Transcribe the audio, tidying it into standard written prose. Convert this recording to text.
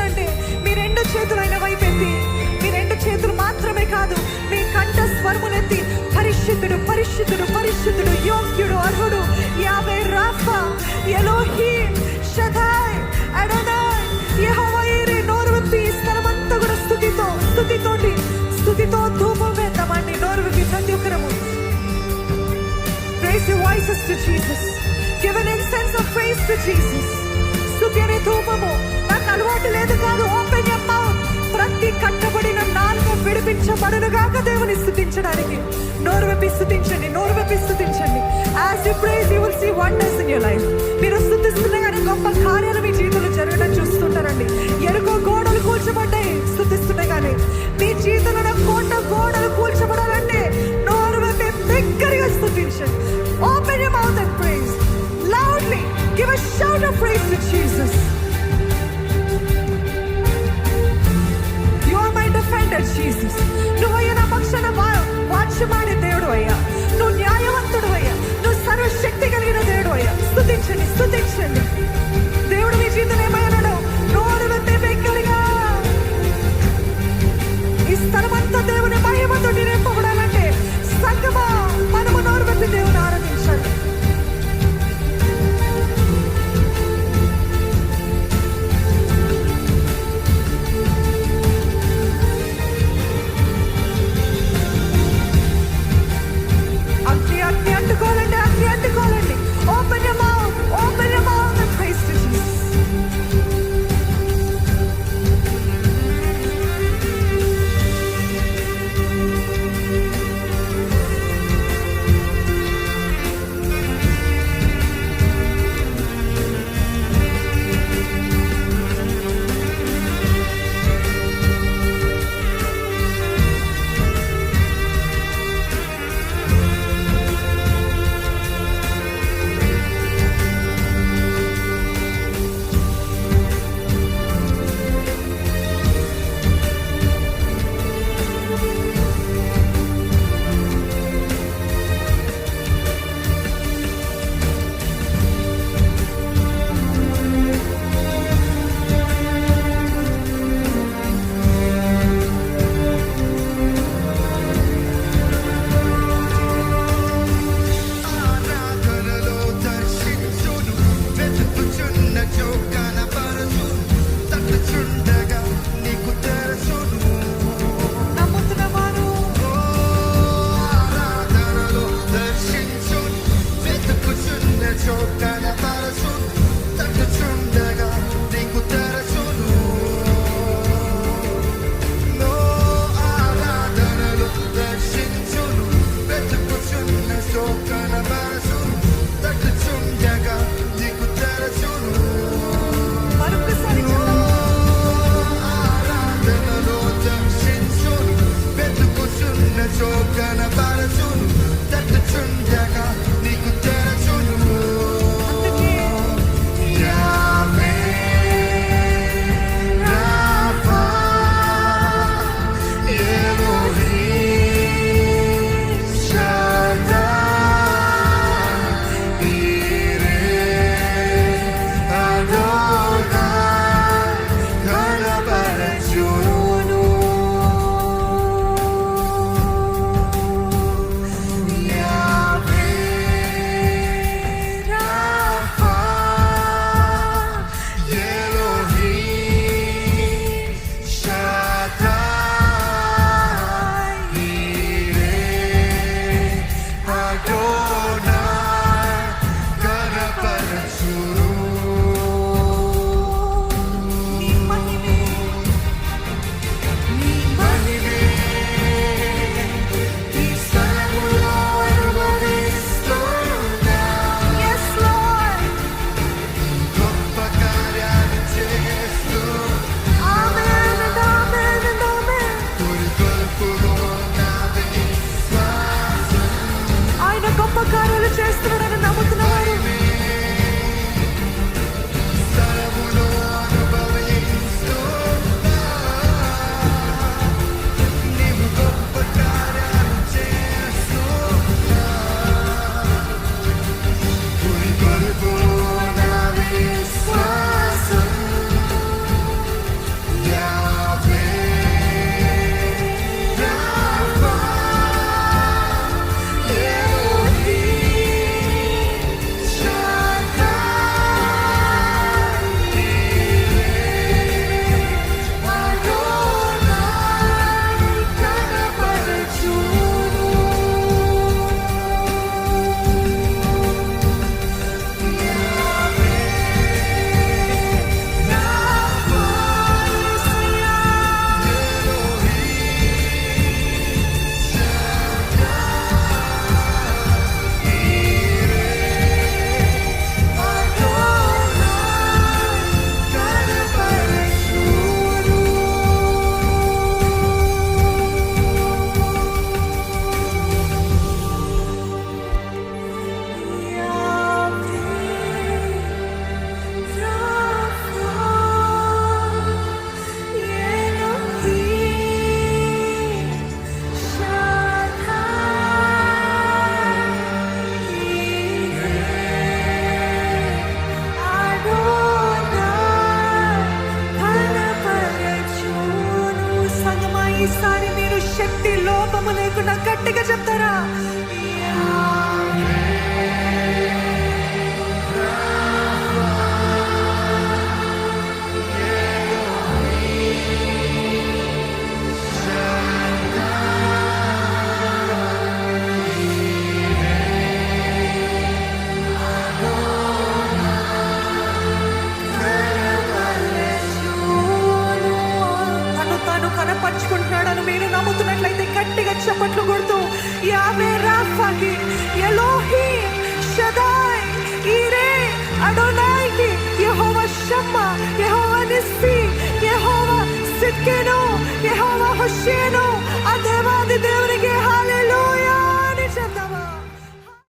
స్తుతించాలంటే మీ రెండు చేతులు ఆయన వైపెత్తి, మీ రెండు చేతులు మాత్రమే కాదు, మీ కంఠ స్వరములెత్తి పరిశుద్ధుడు పరిశుద్ధుడు పరిశుద్ధుడు, యోగ్యుడు, అర్హుడు, యావే రాఫా, ఎలోహీం, షదాయ్, అడోనాయ్, యెహోవా ఈరే నోరు విప్పి స్థలమంతా కూడా స్తుతితో ధూపం వేద్దామండి. నోరు విప్పి ప్రతి ఒక్కరము raise your voices to Jesus, give an incense of praise to Jesus. స్తుతి అనే ధూపము నాకు అలవాటు లేదు కాదు. Open your mouth. ప్రతి కట్టబడిన నాలుక విడిపించబడును గాక దేవుని స్తుతించడానికి. నోరు విప్పి స్తుతించండి, నోరు విప్పి స్తుతించండి. As you praise you will see wonders in your life. మీరు స్తుతిస్తుండగానే గొప్ప కార్యాలు మీ జీవితంలో జరగడం చూస్తుంటారండి. ఎరుకో గోడలు కూల్చబడ్డాయి స్తుతిస్తుండగానే. మీ జీవితంలో కోట గోడలు కూల్చబడాలంటే నోరు విప్పి బిగ్గరగా స్తుతించండి. Open your mouth and praise loudly. Give a shout of praise to Jesus. You are my defender, Jesus. నువ్వయ్యా నా పక్షాన వాచ్యమాడే దేవుడు అయ్యా. నువ్వు న్యాయవంతుడు అయ్యా. నువ్వు సర్వశక్తి కలిగిన దేవుడు అయ్యా. స్తుతించండి. విరామము లేకుండా గట్టిగా చెప్తారా? కనపరుచుకుంటున్నాడని మీరు నమ్ముతున్నట్లయితే గట్టిగా చప్పట్లు కొడుతూ యావే రాఫాకి, ఎలోహీం షదాయ్, ఈరే అడోనాయికి, యెహోవా షమ్మా, యెహోవా నిస్సి, యెహోవా సిద్కేను